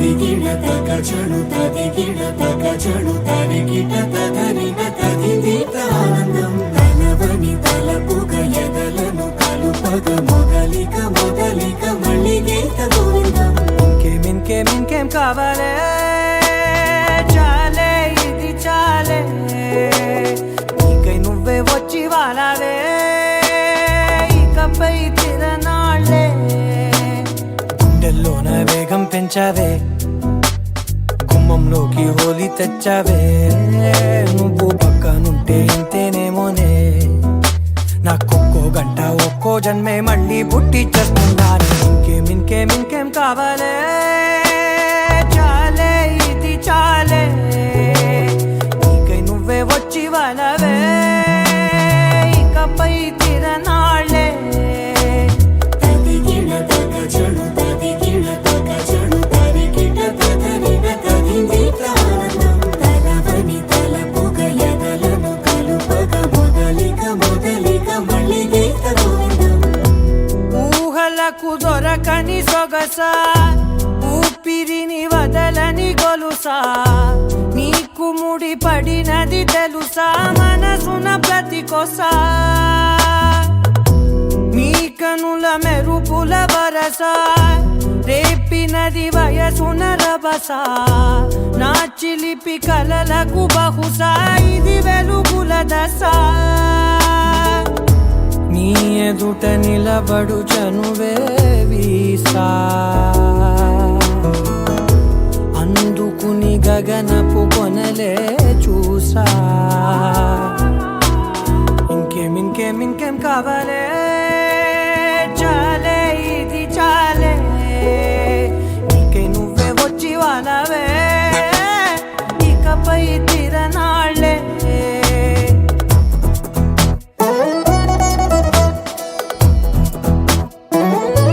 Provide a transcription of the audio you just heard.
తదిగిడ తగ చడు తదిగిడ తగ చడు తరిగిట తదరిన తదిదీత ఆనందం తలవని తలపుగ ఎదలను కలుపగ మొదలిక మొదలిక మళ్ళీ గీత గోవిందం ఇంకేం కావాలే చాలే ఇది చాలే నీకై నువ్వే వచ్చి వాలావే ఇకపై తిరనాళ్ళే గుండెల్లోన వేగం పెంచావే గుమ్మంలోకి హోలీ తెచ్చావే నువ్వు పక్కనుంటే ఇంతేనేమోనే నాకొక్కో గంట ఒక్కో జన్మే మళ్ళీ పుట్టి చేస్తున్నాను ఇంకేం కావాలే చాలే ఇది చాలే నీకై నువ్వే వచ్చి వాలవే ఇకపై తిరనాళ్ళే తదిగిడ తగ చడు తదిగిడ తగ చడు తరిగిట తదరిన తదిదీత ఆనందం తలవని తలపుగ ఎదలను కలుపగ మొదలిక మొదలిక మళ్ళీ గీత గోవిందం ఊహలకు దొరకని సొగసా ఊపిరిని వదలని గొలుసా నీకు ముడి పడినది తెలుసా మనసున ప్రతి కొసా నీ కనుల మెరుపుల వరస రేపినది వయసున రభస నా చిలిపి కలలకు బహుశా ఇది వెలుగుల దశ నీ ఎదుట నిలబడు చనువే వీసా అందుకుని గగన